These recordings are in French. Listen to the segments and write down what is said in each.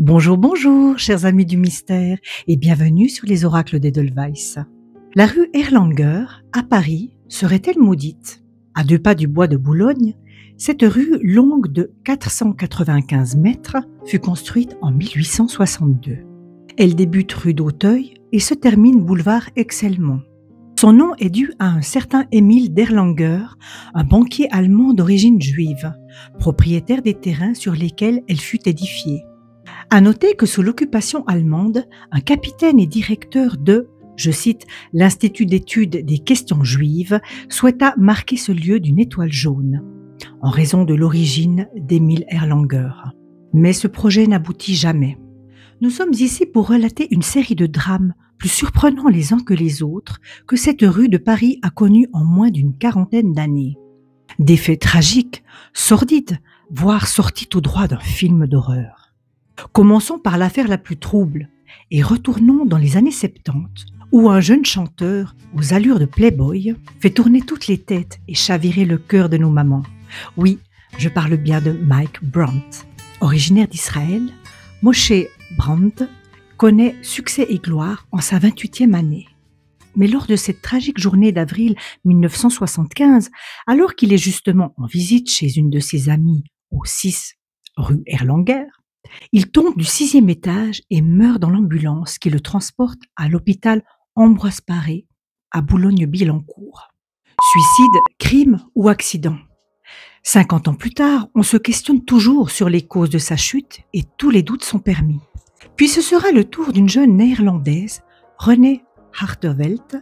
Bonjour, bonjour, chers amis du mystère, et bienvenue sur les oracles d'Edelweiss. La rue Erlanger, à Paris, serait-elle maudite? À 2 pas du bois de Boulogne, cette rue longue de 495 mètres fut construite en 1862. Elle débute rue d'Auteuil et se termine boulevard Excelmont. Son nom est dû à un certain Émile d'Erlanger, un banquier allemand d'origine juive, propriétaire des terrains sur lesquels elle fut édifiée. À noter que sous l'occupation allemande, un capitaine et directeur de, je cite, l'Institut d'études des questions juives, souhaita marquer ce lieu d'une étoile jaune, en raison de l'origine d'Émile Erlanger. Mais ce projet n'aboutit jamais. Nous sommes ici pour relater une série de drames plus surprenants les uns que les autres que cette rue de Paris a connus en moins d'une quarantaine d'années. Des faits tragiques, sordides, voire sortis tout droit d'un film d'horreur. Commençons par l'affaire la plus trouble et retournons dans les années 70 où un jeune chanteur aux allures de playboy fait tourner toutes les têtes et chavirer le cœur de nos mamans. Oui, je parle bien de Mike Brandt. Originaire d'Israël, Moshe Brandt connaît succès et gloire en sa 28e année. Mais lors de cette tragique journée d'avril 1975, alors qu'il est justement en visite chez une de ses amies au 6 rue Erlanger, il tombe du 6e étage et meurt dans l'ambulance qui le transporte à l'hôpital Ambroise Paré à Boulogne-Billancourt. Suicide, crime ou accident? 50 ans plus tard, on se questionne toujours sur les causes de sa chute et tous les doutes sont permis. Puis ce sera le tour d'une jeune néerlandaise, Renée Hartevelt,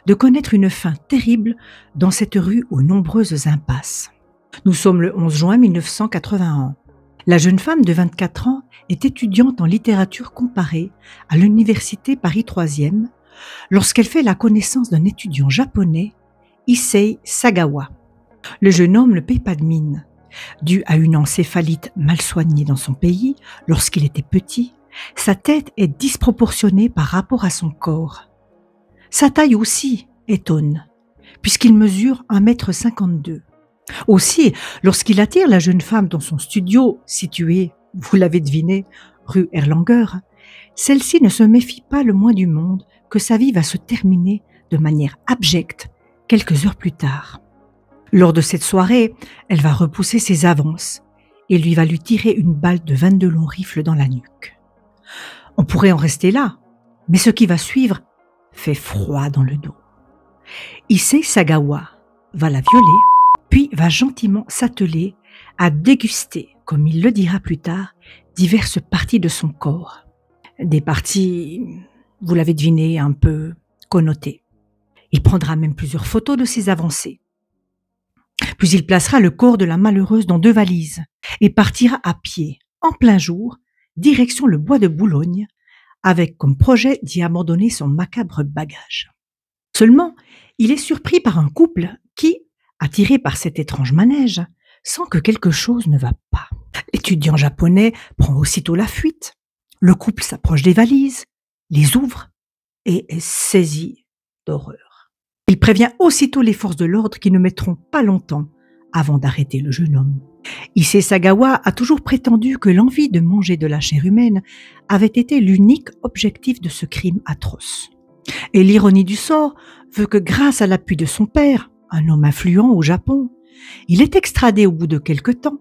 de connaître une fin terrible dans cette rue aux nombreuses impasses. Nous sommes le 11 juin 1981. La jeune femme de 24 ans est étudiante en littérature comparée à l'université Paris 3e lorsqu'elle fait la connaissance d'un étudiant japonais, Issei Sagawa. Le jeune homme ne paye pas de mine. Dû à une encéphalite mal soignée dans son pays lorsqu'il était petit, sa tête est disproportionnée par rapport à son corps. Sa taille aussi étonne, puisqu'il mesure 1,52 m. Aussi, lorsqu'il attire la jeune femme dans son studio, situé, vous l'avez deviné, rue Erlanger, celle-ci ne se méfie pas le moins du monde que sa vie va se terminer de manière abjecte quelques heures plus tard. Lors de cette soirée, elle va repousser ses avances et lui va lui tirer une balle de 22 longs rifles dans la nuque. On pourrait en rester là, mais ce qui va suivre fait froid dans le dos. Issei Sagawa va la violer, puis va gentiment s'atteler à déguster, comme il le dira plus tard, diverses parties de son corps. Des parties, vous l'avez deviné, un peu connotées. Il prendra même plusieurs photos de ses avancées. Puis il placera le corps de la malheureuse dans 2 valises et partira à pied, en plein jour, direction le bois de Boulogne, avec comme projet d'y abandonner son macabre bagage. Seulement, il est surpris par un couple qui, attiré par cet étrange manège, sent que quelque chose ne va pas. L'étudiant japonais prend aussitôt la fuite. Le couple s'approche des valises, les ouvre et est saisi d'horreur. Il prévient aussitôt les forces de l'ordre qui ne mettront pas longtemps avant d'arrêter le jeune homme. Issei Sagawa a toujours prétendu que l'envie de manger de la chair humaine avait été l'unique objectif de ce crime atroce. Et l'ironie du sort veut que grâce à l'appui de son père, un homme influent au Japon, il est extradé au bout de quelque temps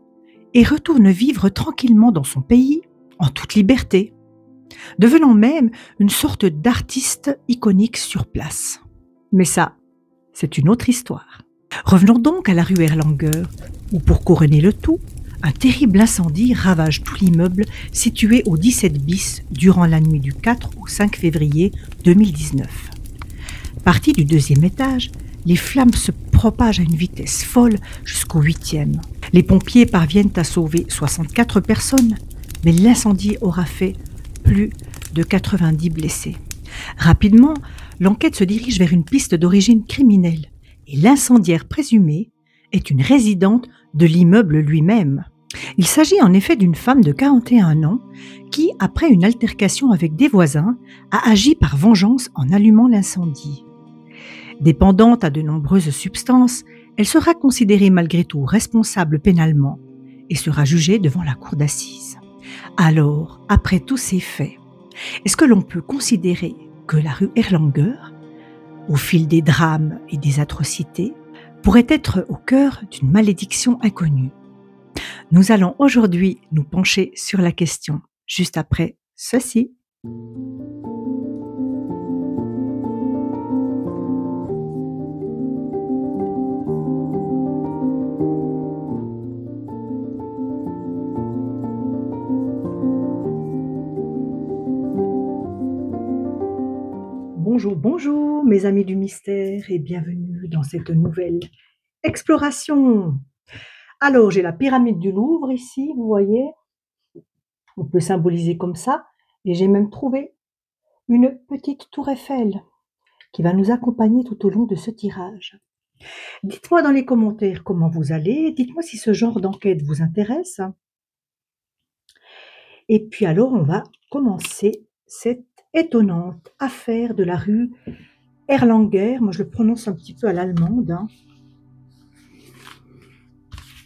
et retourne vivre tranquillement dans son pays, en toute liberté, devenant même une sorte d'artiste iconique sur place. Mais ça, c'est une autre histoire. Revenons donc à la rue Erlanger, où pour couronner le tout, un terrible incendie ravage tout l'immeuble situé au 17 bis durant la nuit du 4 au 5 février 2019. Parti du 2e étage, les flammes se propagent à une vitesse folle jusqu'au 8e. Les pompiers parviennent à sauver 64 personnes, mais l'incendie aura fait plus de 90 blessés. Rapidement, l'enquête se dirige vers une piste d'origine criminelle et l'incendiaire présumée est une résidente de l'immeuble lui-même. Il s'agit en effet d'une femme de 41 ans qui, après une altercation avec des voisins, a agi par vengeance en allumant l'incendie. Dépendante à de nombreuses substances, elle sera considérée malgré tout responsable pénalement et sera jugée devant la cour d'assises. Alors, après tous ces faits, est-ce que l'on peut considérer que la rue Erlanger, au fil des drames et des atrocités, pourrait être au cœur d'une malédiction inconnue? Nous allons aujourd'hui nous pencher sur la question, juste après ceci. Bonjour, bonjour mes amis du mystère et bienvenue dans cette nouvelle exploration. Alors, j'ai la pyramide du Louvre ici, vous voyez, on peut symboliser comme ça, et j'ai même trouvé une petite tour Eiffel qui va nous accompagner tout au long de ce tirage. Dites-moi dans les commentaires comment vous allez, dites-moi si ce genre d'enquête vous intéresse. Et puis alors, on va commencer cette étonnante affaire de la rue Erlanger. Moi, je le prononce un petit peu à l'allemande, hein.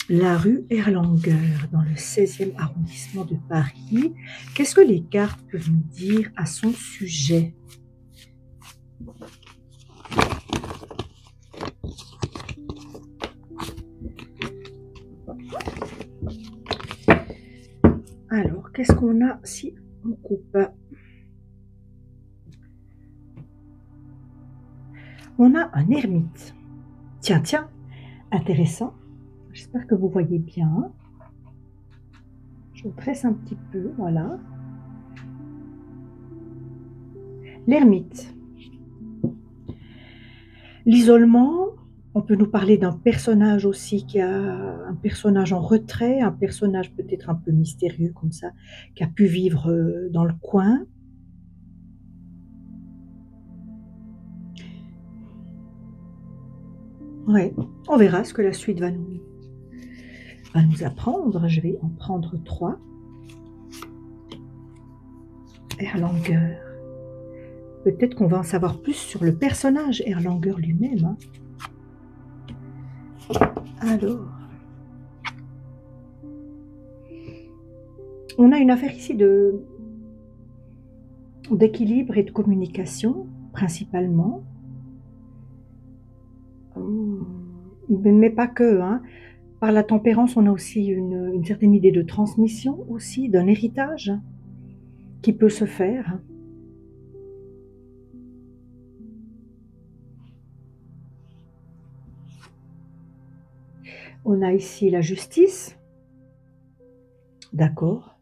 La rue Erlanger, dans le 16e arrondissement de Paris. Qu'est-ce que les cartes peuvent nous dire à son sujet? Alors, qu'est-ce qu'on a si on coupe? On a un ermite. Tiens, tiens, intéressant. J'espère que vous voyez bien. Je tresse un petit peu, voilà. L'ermite. L'isolement, on peut nous parler d'un personnage aussi qui a un personnage en retrait, un personnage peut-être un peu mystérieux comme ça, qui a pu vivre dans le coin. Ouais, on verra ce que la suite va nous apprendre. Je vais en prendre 3. Erlanger. Peut-être qu'on va en savoir plus sur le personnage Erlanger lui-même, hein. Alors, on a une affaire ici d'équilibre et de communication, principalement. Mais pas que, hein. Par la tempérance, on a aussi une certaine idée de transmission, aussi, d'un héritage qui peut se faire. On a ici la justice. D'accord.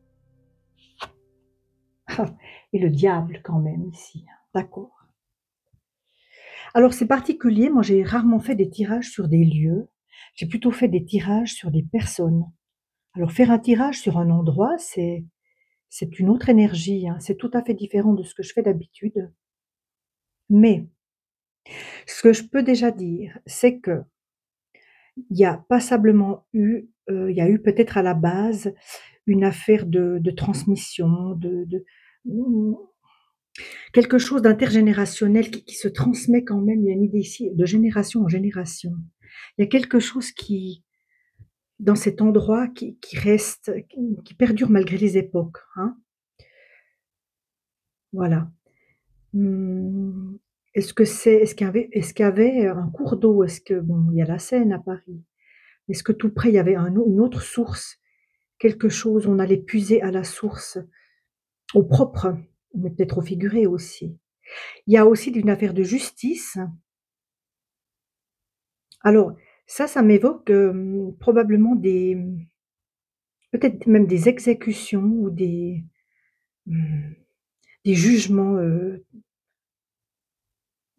Et le diable quand même ici. D'accord. Alors c'est particulier, moi j'ai rarement fait des tirages sur des lieux. J'ai plutôt fait des tirages sur des personnes. Alors faire un tirage sur un endroit, c'est une autre énergie, hein. C'est tout à fait différent de ce que je fais d'habitude. Mais ce que je peux déjà dire, c'est que il y a passablement eu, il y a eu peut-être à la base une affaire de transmission, mmh, quelque chose d'intergénérationnel qui se transmet quand même. Il y a une idée ici de génération en génération. Il y a quelque chose qui, dans cet endroit, qui reste, qui perdure malgré les époques, hein. Voilà. Mmh, est-ce qu'il y avait un cours d'eau? Est-ce que bon, il y a la Seine à Paris. Est-ce que tout près, il y avait une autre source? Quelque chose, on allait puiser à la source, au propre, mais peut-être au figuré aussi. Il y a aussi une affaire de justice. Alors ça m'évoque, probablement peut-être même des exécutions ou mmh, des jugements,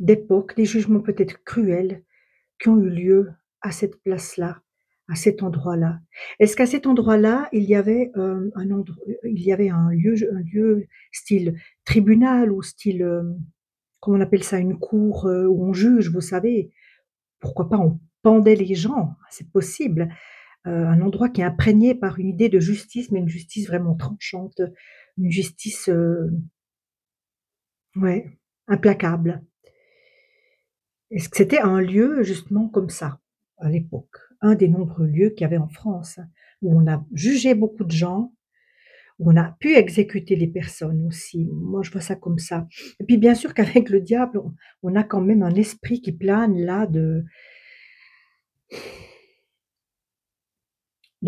d'époque, des jugements peut-être cruels qui ont eu lieu à cette place-là, à cet endroit-là. Est-ce qu'à cet endroit-là, il y avait un lieu style tribunal ou style, comment on appelle ça? Une cour, où on juge, vous savez? Pourquoi pas on pendait les gens? C'est possible. Un endroit qui est imprégné par une idée de justice, mais une justice vraiment tranchante, une justice, ouais, implacable. Est-ce que c'était un lieu justement comme ça, à l'époque? Un des nombreux lieux qu'il y avait en France, où on a jugé beaucoup de gens, où on a pu exécuter les personnes aussi. Moi, je vois ça comme ça. Et puis bien sûr qu'avec le diable, on a quand même un esprit qui plane là de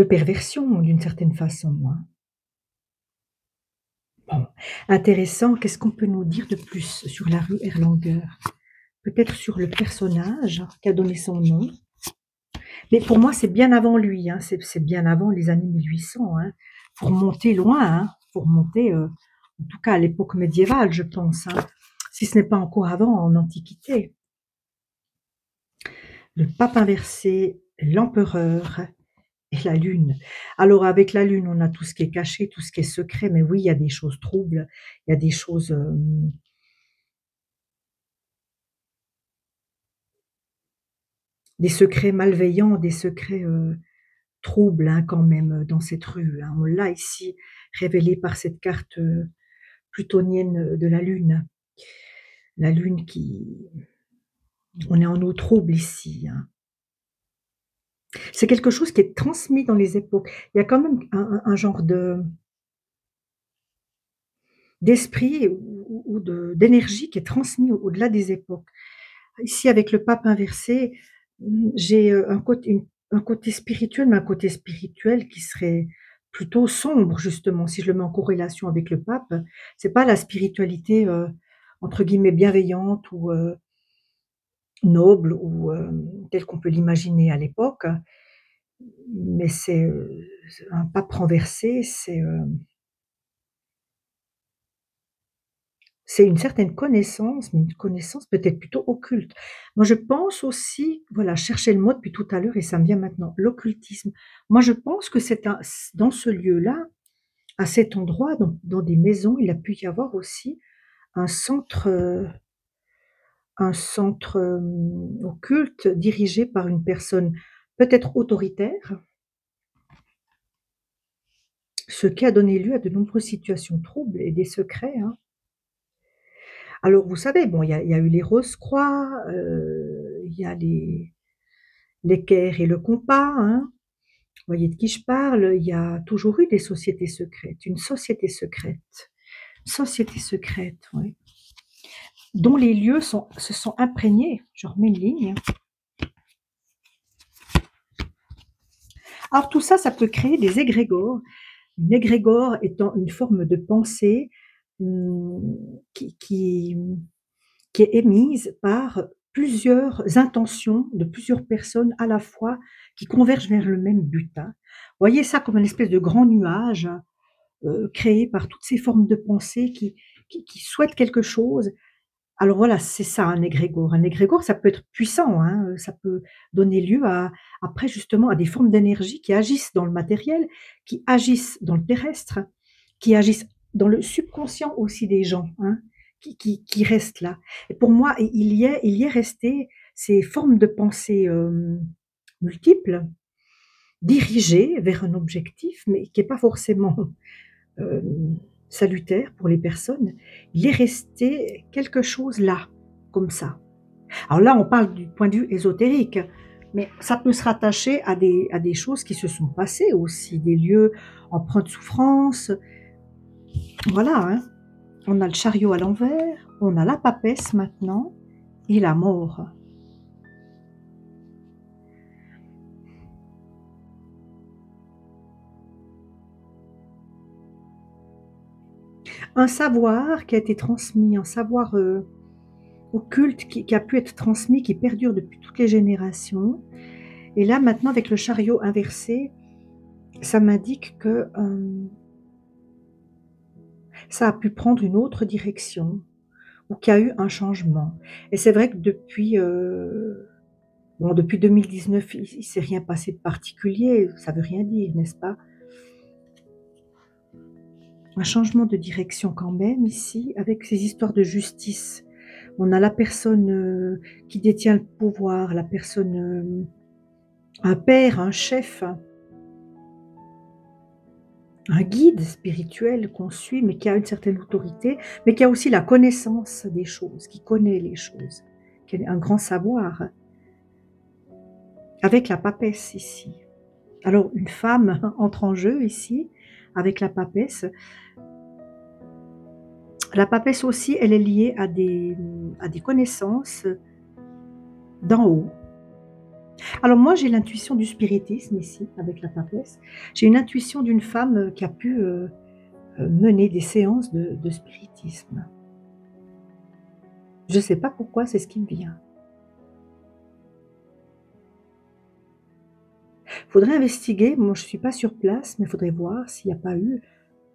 perversion d'une certaine façon, hein. Bon, intéressant, qu'est-ce qu'on peut nous dire de plus sur la rue Erlanger? Peut-être sur le personnage qui a donné son nom. Mais pour moi, c'est bien avant lui, hein, c'est bien avant les années 1800, hein. Faut remonter loin, hein, faut remonter, en tout cas à l'époque médiévale, je pense, hein, si ce n'est pas encore avant, en Antiquité. Le pape inversé, l'empereur et la lune. Alors avec la lune, on a tout ce qui est caché, tout ce qui est secret, mais oui, il y a des choses troubles, il y a des choses, des secrets malveillants, des secrets, troubles, hein, quand même, dans cette rue, hein. On l'a ici révélé par cette carte, plutonienne, de la lune. La lune qui on est en eau trouble ici, hein. C'est quelque chose qui est transmis dans les époques. Il y a quand même un genre d'esprit ou d'énergie qui est transmis au-delà des époques. Ici, avec le pape inversé, j'ai, un côté spirituel, mais un côté spirituel qui serait plutôt sombre justement, si je le mets en corrélation avec le pape. C'est pas la spiritualité, entre guillemets «bienveillante» ou, noble ou, telle qu'on peut l'imaginer à l'époque, mais c'est un pape renversé, c'est une certaine connaissance, mais une connaissance peut-être plutôt occulte. Moi, je pense aussi, voilà, je cherchais le mot depuis tout à l'heure et ça me vient maintenant, l'occultisme. Moi, je pense que c'est dans ce lieu-là, à cet endroit, dans des maisons, il a pu y avoir aussi un centre, occulte dirigé par une personne peut-être autoritaire, ce qui a donné lieu à de nombreuses situations troubles et des secrets, hein. Alors vous savez, bon, il y a eu les Rose-Croix, il y a l'équerre et le compas, hein. Vous voyez de qui je parle? Il y a toujours eu des sociétés secrètes, une société secrète, oui, dont les lieux se sont imprégnés. Je remets une ligne. Alors tout ça, ça peut créer des égrégores. Une égrégore étant une forme de pensée, mmh, qui qui qui est émise par plusieurs intentions de plusieurs personnes à la fois qui convergent vers le même but, hein. Voyez ça comme une espèce de grand nuage, créé par toutes ces formes de pensée qui souhaitent quelque chose. Alors voilà, c'est ça un égrégore. Un égrégore, ça peut être puissant, hein, ça peut donner lieu à après justement à des formes d'énergie qui agissent dans le matériel, qui agissent dans le terrestre, qui agissent dans le subconscient aussi des gens, hein, qui restent là. Et pour moi, il y est resté ces formes de pensée, multiples, dirigées vers un objectif, mais qui est pas forcément salutaire pour les personnes. Il est resté quelque chose là, comme ça. Alors là, on parle du point de vue ésotérique, mais ça peut se rattacher à des choses qui se sont passées aussi, des lieux empreints de souffrance. Voilà, hein. On a le chariot à l'envers, on a la papesse maintenant et la mort. Un savoir qui a été transmis, un savoir, occulte qui a pu être transmis, qui perdure depuis toutes les générations. Et là, maintenant, avec le chariot inversé, ça m'indique que, ça a pu prendre une autre direction ou qu'il y a eu un changement. Et c'est vrai que depuis, bon, depuis 2019, il s'est rien passé de particulier, ça veut rien dire, n'est-ce pas? Un changement de direction quand même ici, avec ces histoires de justice. On a la personne, qui détient le pouvoir, la personne, un père, un chef, un guide spirituel qu'on suit, mais qui a une certaine autorité, mais qui a aussi la connaissance des choses, qui connaît les choses, qui a un grand savoir, avec la papesse ici. Alors une femme entre en jeu ici, avec la papesse. La papesse aussi, elle est liée à des connaissances d'en haut. Alors moi, j'ai l'intuition du spiritisme ici, avec la papesse. J'ai une intuition d'une femme qui a pu mener des séances de spiritisme. Je ne sais pas pourquoi, c'est ce qui me vient. Faudrait investiguer, moi je ne suis pas sur place, mais il faudrait voir s'il n'y a pas eu,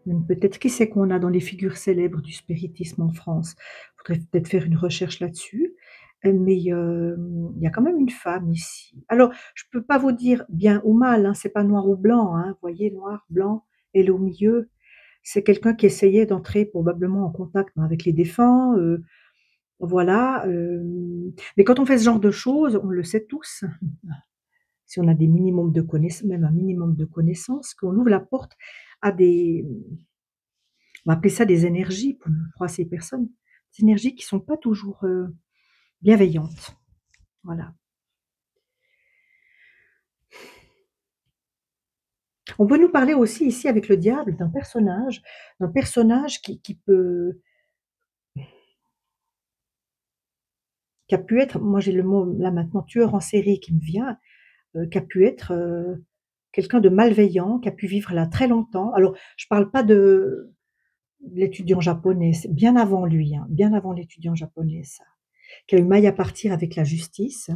même peut-être qui c'est qu'on a dans les figures célèbres du spiritisme en France. Il faudrait peut-être faire une recherche là-dessus. Mais il y a quand même une femme ici. Alors, je peux pas vous dire bien ou mal, hein, c'est pas noir ou blanc, hein, vous voyez, noir, blanc, elle au milieu. C'est quelqu'un qui essayait d'entrer probablement en contact avec les défunts, voilà. Mais quand on fait ce genre de choses, on le sait tous, si on a des minimums de connaissances, même un minimum de connaissances, qu'on ouvre la porte à des, on va appeler ça des énergies pour ces personnes, des énergies qui sont pas toujours bienveillantes. Voilà. On peut nous parler aussi ici avec le diable d'un personnage qui a pu être, moi j'ai le mot là maintenant, tueur en série qui me vient, qui a pu être quelqu'un de malveillant, qui a pu vivre là très longtemps. Alors, je parle pas de l'étudiant japonais, c'est bien avant lui, hein, bien avant l'étudiant japonais, ça, qui a eu maille à partir avec la justice.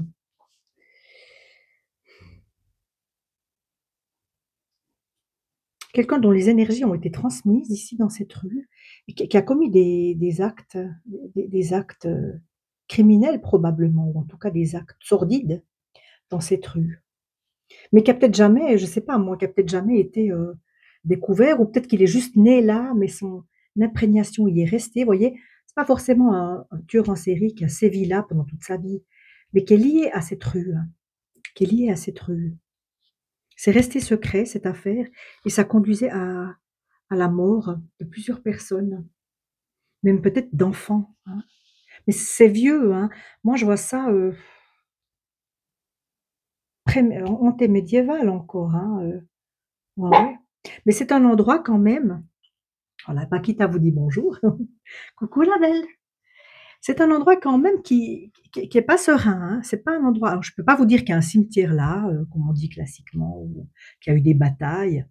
Quelqu'un dont les énergies ont été transmises ici dans cette rue et qui a commis des actes, des actes criminels probablement, ou en tout cas des actes sordides dans cette rue. Mais qui a peut-être jamais, je sais pas moi, qui a peut-être jamais été découvert, ou peut-être qu'il est juste né là, mais son imprégnation y est restée. Vous voyez, c'est pas forcément un tueur en série qui a sévi là pendant toute sa vie, mais qui est lié à cette rue, hein, qui est lié à cette rue. C'est resté secret cette affaire et ça conduisait à la mort de plusieurs personnes, même peut-être d'enfants, hein. Mais c'est vieux, hein. Moi, je vois ça antémédiéval encore, hein. Ouais, ouais. Mais c'est un endroit quand même. Voilà, Paquita vous dit bonjour. Coucou la belle. C'est un endroit quand même qui est pas serein, hein. C'est pas un endroit. Alors, je peux pas vous dire qu'il y a un cimetière là, comme on dit classiquement, ou qu'il y a eu des batailles,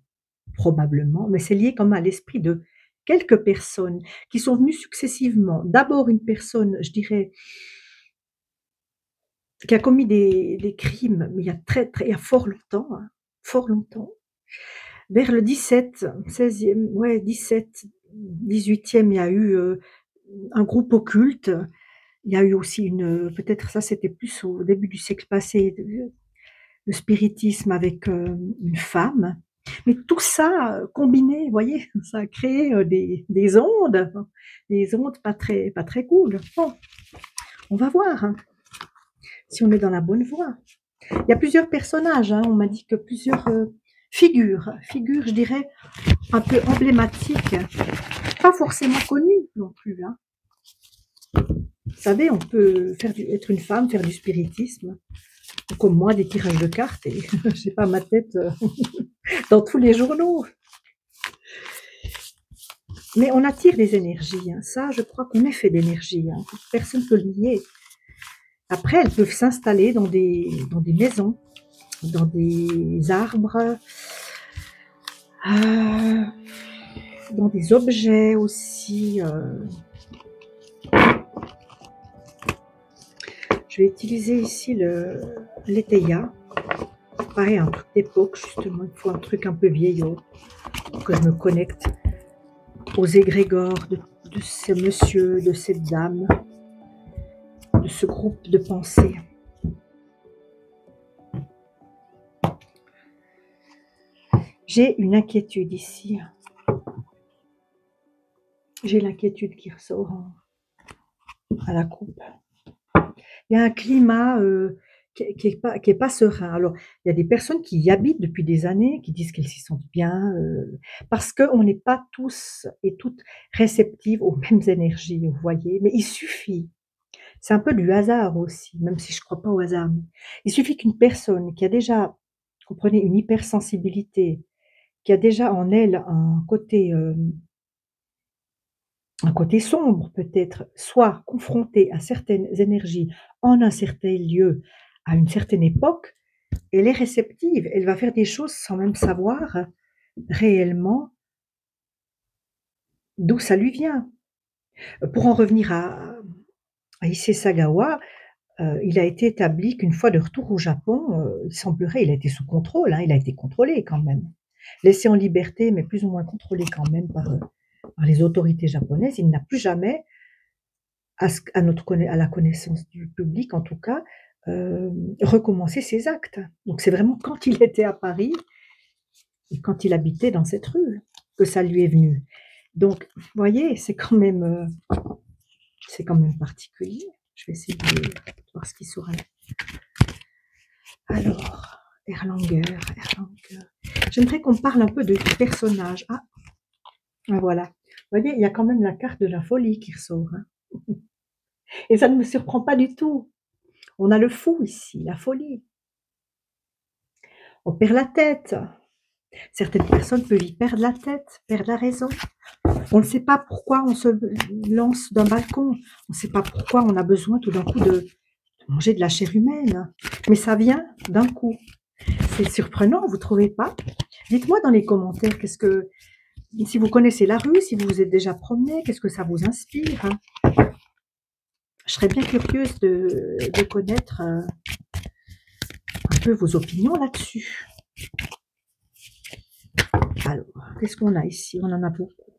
probablement, mais c'est lié quand même à l'esprit de quelques personnes qui sont venues successivement. D'abord une personne, je dirais, qui a commis des crimes, mais il y a fort longtemps. Vers le 17, 16e, ouais, 17, 18e, il y a eu un groupe occulte. Il y a eu aussi peut-être ça c'était plus au début du siècle passé, le spiritisme avec une femme. Mais tout ça combiné, vous voyez, ça a créé des ondes pas très cool. Bon, on va voir hein, si on est dans la bonne voie. Il y a plusieurs personnages, hein, on m'a dit que plusieurs figures, je dirais, un peu emblématiques, pas forcément connues non plus. Hein. Vous savez, on peut être une femme, faire du spiritisme, ou comme moi, des tirages de cartes, et j'ai pas ma tête dans tous les journaux. Mais on attire des énergies, hein. Ça, je crois qu'on est fait d'énergie, hein. Personne ne peut le nier. Après, elles peuvent s'installer dans des maisons, dans des arbres, dans des objets aussi. Je vais utiliser ici l'éteia. Pareil, un truc d'époque, justement. Il faut un truc un peu vieillot pour que je me connecte aux égrégores de ce monsieur, de cette dame, de ce groupe de pensées. J'ai une inquiétude ici. J'ai l'inquiétude qui ressort à la coupe. Il y a un climat qui est pas serein. Alors, il y a des personnes qui y habitent depuis des années, qui disent qu'elles s'y sentent bien, parce qu'on n'est pas tous et toutes réceptives aux mêmes énergies, vous voyez. Mais il suffit, c'est un peu du hasard aussi, même si je ne crois pas au hasard. Il suffit qu'une personne qui a déjà, comprenez, une hypersensibilité, qui a déjà en elle un côté sombre peut-être, soit confrontée à certaines énergies en un certain lieu, à une certaine époque, elle est réceptive, elle va faire des choses sans même savoir réellement d'où ça lui vient. Pour en revenir à Issei Sagawa, il a été établi qu'une fois de retour au Japon, il semblerait, il a été sous contrôle, hein, il a été contrôlé quand même. Laissé en liberté, mais plus ou moins contrôlé quand même par les autorités japonaises. Il n'a plus jamais, à la connaissance du public en tout cas, recommencé ses actes. Donc c'est vraiment quand il était à Paris et quand il habitait dans cette rue que ça lui est venu. Donc, vous voyez, c'est quand même particulier. Je vais essayer de voir ce qui saurait. Alors, Erlanger. J'aimerais qu'on parle un peu de personnage. Ah, voilà. Vous voyez, il y a quand même la carte de la folie qui ressort, hein. Et ça ne me surprend pas du tout. On a le fou ici, la folie. On perd la tête. Certaines personnes peuvent y perdre la tête, perdre la raison. On ne sait pas pourquoi on se lance d'un balcon. On ne sait pas pourquoi on a besoin tout d'un coup de manger de la chair humaine. Mais ça vient d'un coup. C'est surprenant, vous trouvez pas? Dites-moi dans les commentaires, si vous connaissez la rue, si vous vous êtes déjà promené, qu'est-ce que ça vous inspire, hein? Je serais bien curieuse de connaître un peu vos opinions là-dessus. Alors, qu'est-ce qu'on a ici? On en a beaucoup.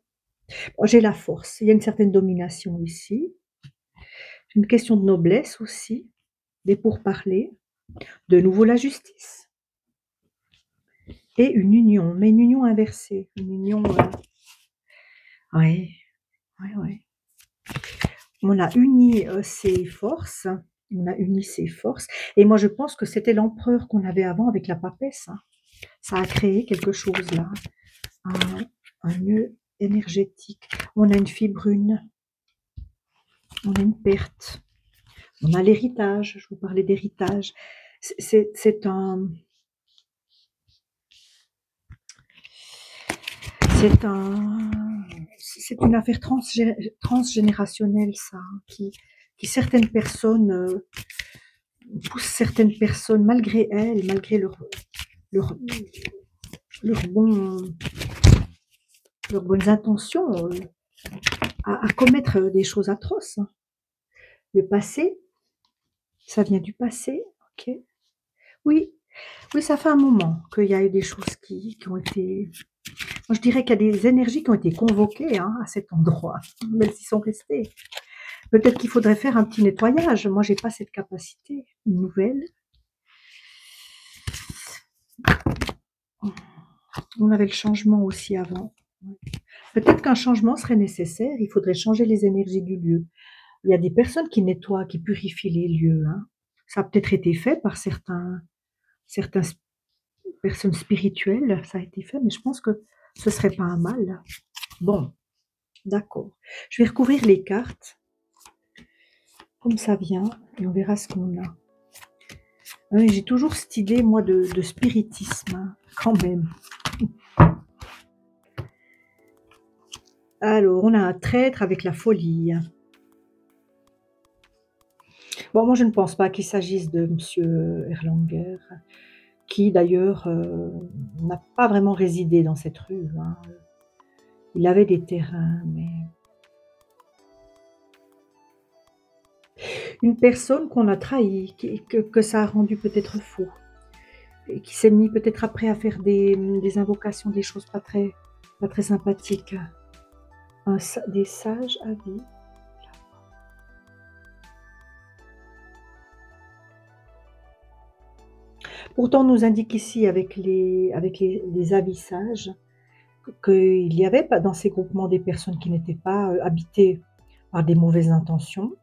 Bon, j'ai la force, il y a une certaine domination ici. J'ai une question de noblesse aussi, des pourparlers. De nouveau la justice. Et une union, mais une union inversée. Une union... ouais. On a uni ses forces. On a uni ses forces. Et moi, je pense que c'était l'empereur qu'on avait avant avec la papesse, hein. Ça a créé quelque chose là. Un nœud énergétique. On a une fibrune. On a une perte. On a l'héritage. Je vous parlais d'héritage. C'est une affaire transgénérationnelle, ça, hein, qui certaines personnes poussent certaines personnes, malgré elles, malgré leur, leur bon, leurs bonnes intentions, à commettre des choses atroces. Le passé, ça vient du passé, ok. Oui, oui, ça fait un moment qu'il y a eu des choses qui ont été... Moi, je dirais qu'il y a des énergies qui ont été convoquées, hein, à cet endroit, mais elles y sont restées. Peut-être qu'il faudrait faire un petit nettoyage. Moi, j'ai pas cette capacité. Une nouvelle. On avait le changement aussi avant. Peut-être qu'un changement serait nécessaire. Il faudrait changer les énergies du lieu. Il y a des personnes qui nettoient, qui purifient les lieux, hein. Ça a peut-être été fait par certaines personnes spirituelles. Ça a été fait, mais je pense que ce serait pas un mal. Bon, d'accord. Je vais recouvrir les cartes comme ça vient et on verra ce qu'on a. Ouais, j'ai toujours cette idée, moi, de spiritisme, hein, quand même. Alors, on a un traître avec la folie. Bon, moi, je ne pense pas qu'il s'agisse de Monsieur Erlanger, qui d'ailleurs n'a pas vraiment résidé dans cette rue, hein. Il avait des terrains, mais... Une personne qu'on a trahie, que ça a rendu peut-être fou, et qui s'est mis peut-être après à faire des invocations, des choses pas très sympathiques. Des sages avis. Pourtant, on nous indique ici, avec les avis sages, qu'il y avait dans ces groupements des personnes qui n'étaient pas habitées par des mauvaises intentions.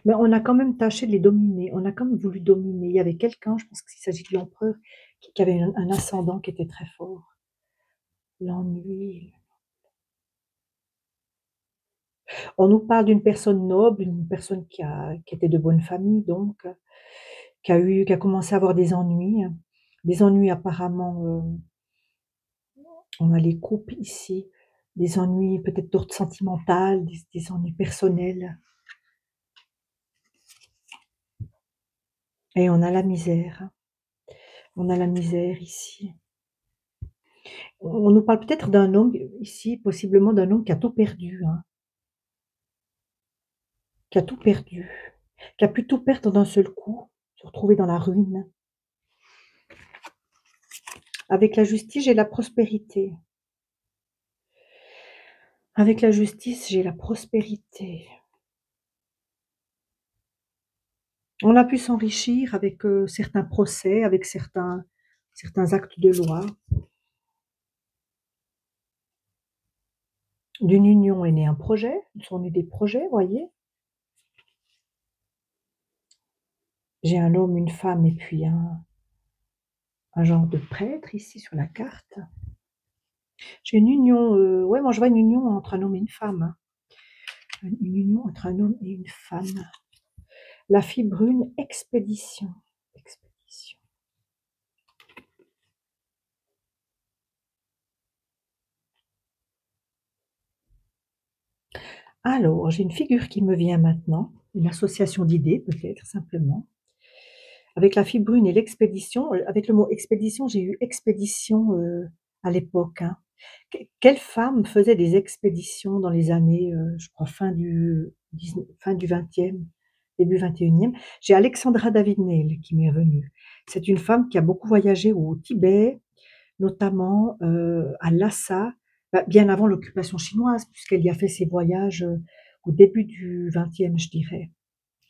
Mais on a quand même tâché de les dominer, on a quand même voulu dominer. Il y avait quelqu'un, je pense qu'il s'agit de l'empereur, qui avait un ascendant qui était très fort. L'ennui. On nous parle d'une personne noble, une personne qui était de bonne famille, donc, qui a commencé à avoir des ennuis apparemment, on a les couples ici, des ennuis peut-être d'ordre sentimental, des ennuis personnels et on a la misère ici. On nous parle peut-être d'un homme ici, possiblement d'un homme qui a tout perdu, hein, qui a tout perdu, qui a pu tout perdre d'un seul coup, se retrouver dans la ruine. Avec la justice, j'ai la prospérité. Avec la justice, j'ai la prospérité. On a pu s'enrichir avec, certains procès, avec certains actes de loi. D'une union est né un projet, sont nés des projets, voyez? J'ai un homme, une femme et puis un genre de prêtre ici sur la carte. J'ai une union, ouais, moi je vois une union entre un homme et une femme, hein. Une union entre un homme et une femme. La fille brune, expédition. Expédition. Alors, j'ai une figure qui me vient maintenant, une association d'idées peut-être simplement. Avec la fille brune et l'expédition, avec le mot expédition, j'ai eu expédition à l'époque, hein. Quelle femme faisait des expéditions dans les années, je crois fin du 20e, début 21e? J'ai Alexandra David-Néel qui m'est revenue. C'est une femme qui a beaucoup voyagé au Tibet, notamment à Lhasa, bien avant l'occupation chinoise, puisqu'elle y a fait ses voyages au début du 20e, je dirais.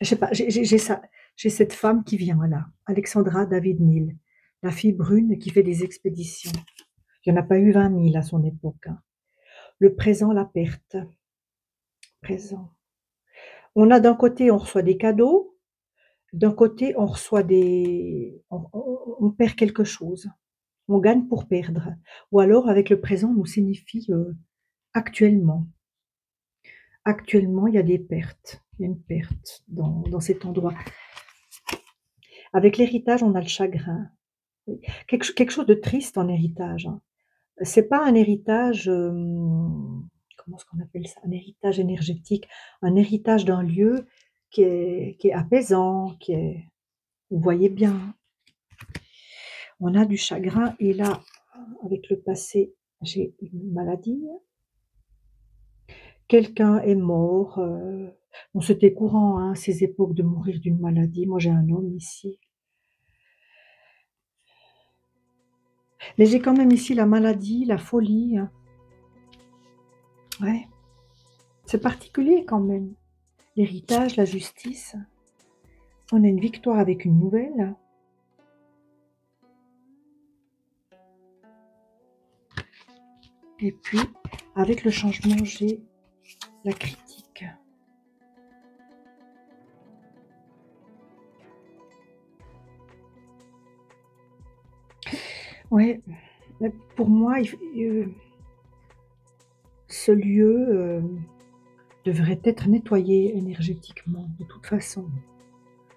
Je sais pas, j'ai cette femme qui vient là, Alexandra David-Néel, la fille brune qui fait des expéditions. Il n'y en a pas eu 20 000 à son époque, hein. Le présent, la perte. Présent. On a d'un côté, on reçoit des cadeaux, d'un côté, on reçoit on perd quelque chose. On gagne pour perdre. Ou alors, avec le présent, nous signifie actuellement. Actuellement, il y a des pertes. Il y a une perte dans cet endroit. Avec l'héritage, on a le chagrin. Oui. Quelque chose de triste en héritage, hein. C'est pas un héritage, comment est-ce qu'on appelle ça? Un héritage énergétique, un héritage d'un lieu qui est apaisant, vous voyez bien. On a du chagrin et là, avec le passé, j'ai une maladie. Quelqu'un est mort, bon c'était courant, hein, à ces époques de mourir d'une maladie. Moi j'ai un homme ici. Mais j'ai quand même ici la maladie, la folie, hein. Ouais, c'est particulier quand même. L'héritage, la justice. On a une victoire avec une nouvelle. Et puis, avec le changement, j'ai la critique. Ouais, pour moi, ce lieu devrait être nettoyé énergétiquement, de toute façon.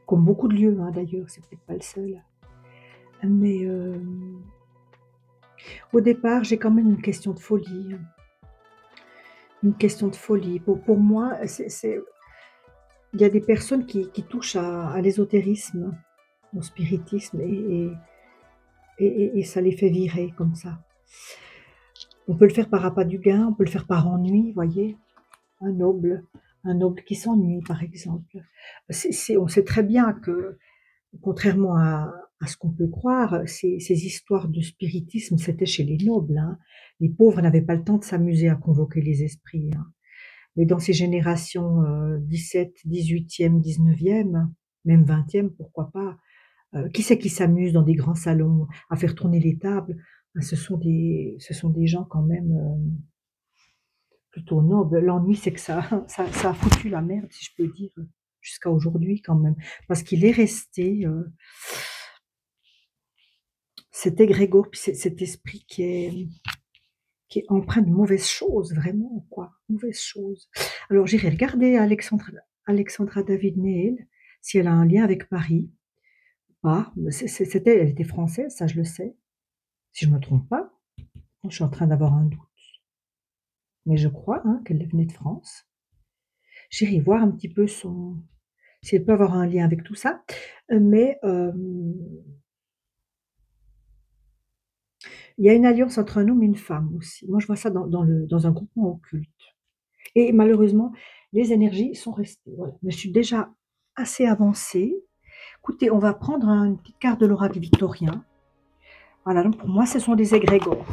Comme beaucoup de lieux, hein, d'ailleurs, c'est peut-être pas le seul. Mais au départ, j'ai quand même une question de folie. Une question de folie. Pour moi, il y a des personnes qui touchent à l'ésotérisme, au spiritisme, et ça les fait virer comme ça. On peut le faire par appât du gain, on peut le faire par ennui, voyez. Un noble, un noble qui s'ennuie, par exemple. On sait très bien que, contrairement à ce qu'on peut croire, ces histoires de spiritisme, c'était chez les nobles, hein. Les pauvres n'avaient pas le temps de s'amuser à convoquer les esprits, hein. Mais dans ces générations 17, 18e, 19e, même 20e, pourquoi pas, qui c'est qui s'amuse dans des grands salons à faire tourner les tables? Ben, ce sont des gens quand même plutôt nobles. L'ennui, c'est que ça a foutu la merde, si je peux dire, jusqu'à aujourd'hui quand même. Parce qu'il est resté cet égrégore, puis cet esprit qui est empreint de mauvaises choses, vraiment, quoi, mauvaises choses. Alors j'irai regarder Alexandra David-Néel, si elle a un lien avec Paris. Ah, mais elle était française, ça je le sais, si je me trompe pas. Je suis en train d'avoir un doute, mais je crois, hein, qu'elle venait de France. J'irai voir un petit peu son si elle peut avoir un lien avec tout ça, mais il y a une alliance entre un homme et une femme aussi. Moi, je vois ça dans un groupement occulte et malheureusement, les énergies sont restées, voilà. Mais je suis déjà assez avancée. Écoutez, on va prendre une petite carte de l'oracle victorien. Voilà, donc pour moi, ce sont des égrégores.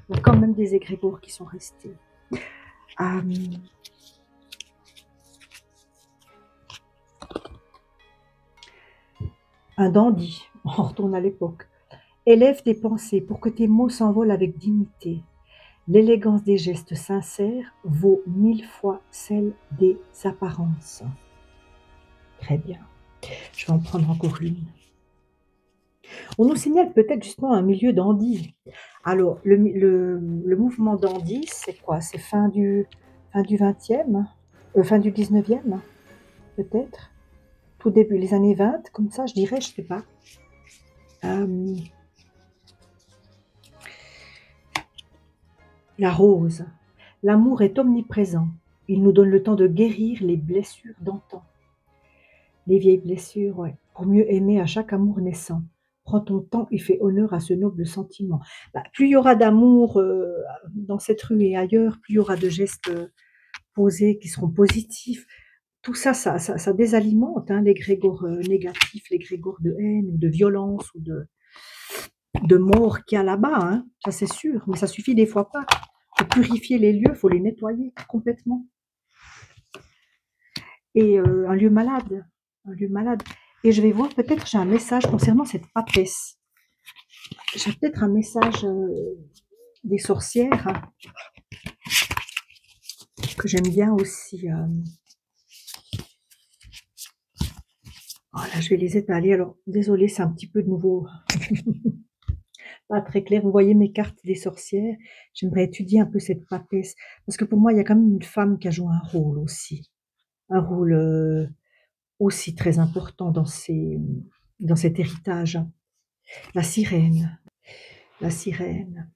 Il y a quand même des égrégores qui sont restés. Hem, un dandy, on retourne à l'époque. Élève tes pensées pour que tes mots s'envolent avec dignité. L'élégance des gestes sincères vaut 1000 fois celle des apparences. Très bien. Je vais en prendre encore une. On nous signale peut-être justement un milieu dandy. Alors, le mouvement dandy, c'est quoi? C'est fin du 20e, fin du 19e, peut-être? Tout début, les années 20, comme ça, je dirais, je sais pas. Euh, la rose. L'amour est omniprésent. Il nous donne le temps de guérir les blessures d'antan. Les vieilles blessures, ouais. Pour mieux aimer à chaque amour naissant. Prends ton temps et fais honneur à ce noble sentiment. Bah, plus il y aura d'amour dans cette rue et ailleurs, plus il y aura de gestes posés qui seront positifs. Tout ça, ça désalimente, hein, l'égrégore négatif, l'égrégore de haine ou de violence ou de mort qu'il y a là-bas. Hein. Ça, c'est sûr. Mais ça suffit des fois pas. Pour purifier les lieux, il faut les nettoyer complètement. Et un lieu malade. Un lieu malade. Et je vais voir, peut-être j'ai un message concernant cette papesse. J'ai peut-être un message des sorcières hein, que j'aime bien aussi. Voilà, je vais les étaler. Alors, désolée, c'est un petit peu de nouveau pas très clair. Vous voyez mes cartes des sorcières. J'aimerais étudier un peu cette papesse. Parce que pour moi, il y a quand même une femme qui a joué un rôle aussi. Un rôle aussi très important dans cet héritage. La sirène. La sirène.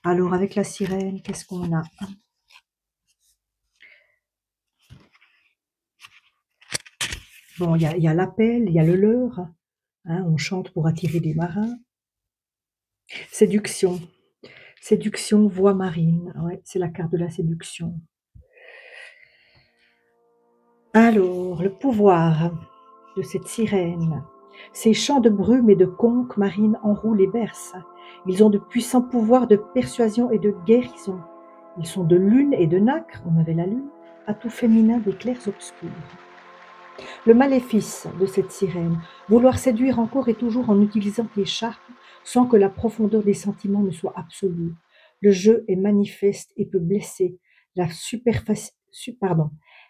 Alors, avec la sirène, qu'est-ce qu'on a? Bon, il y a l'appel, il y a le leurre. Hein, on chante pour attirer des marins. Séduction. Séduction, voix marine. Ouais, c'est la carte de la séduction. Alors, le pouvoir de cette sirène. Ces chants de brume et de conques marines enroulent et bercent. Ils ont de puissants pouvoirs de persuasion et de guérison. Ils sont de lune et de nacre, on avait la lune, à tout féminin des clairs obscurs. Le maléfice de cette sirène, vouloir séduire encore et toujours en utilisant les charmes sans que la profondeur des sentiments ne soit absolue. Le jeu est manifeste et peut blesser. La,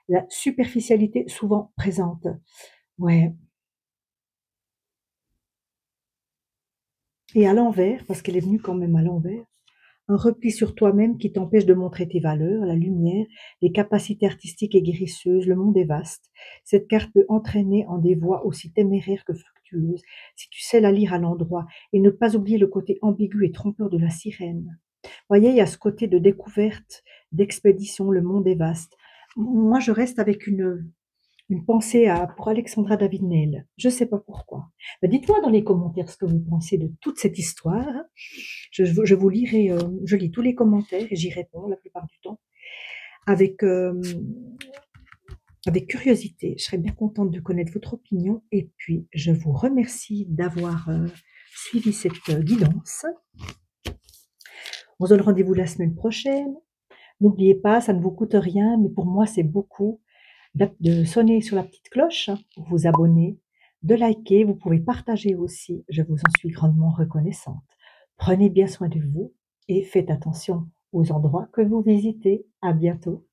la superficialité souvent présente. Ouais. Et à l'envers, parce qu'elle est venue quand même à l'envers, un repli sur toi-même qui t'empêche de montrer tes valeurs, la lumière, les capacités artistiques et guérisseuses, le monde est vaste. Cette carte peut entraîner en des voies aussi téméraires que fructueuses, si tu sais la lire à l'endroit, et ne pas oublier le côté ambigu et trompeur de la sirène. Voyez, il y a ce côté de découverte, d'expédition, le monde est vaste. Moi, je reste avec une pensée pour Alexandra David-Neil. Je ne sais pas pourquoi. Ben, dites-moi dans les commentaires ce que vous pensez de toute cette histoire. Je vous lirai, je lis tous les commentaires et j'y réponds la plupart du temps avec, avec curiosité. Je serais bien contente de connaître votre opinion et puis je vous remercie d'avoir suivi cette guidance. On se donne rendez-vous la semaine prochaine. N'oubliez pas, ça ne vous coûte rien, mais pour moi c'est beaucoup de sonner sur la petite cloche, vous abonner, de liker, vous pouvez partager aussi, je vous en suis grandement reconnaissante. Prenez bien soin de vous et faites attention aux endroits que vous visitez. À bientôt.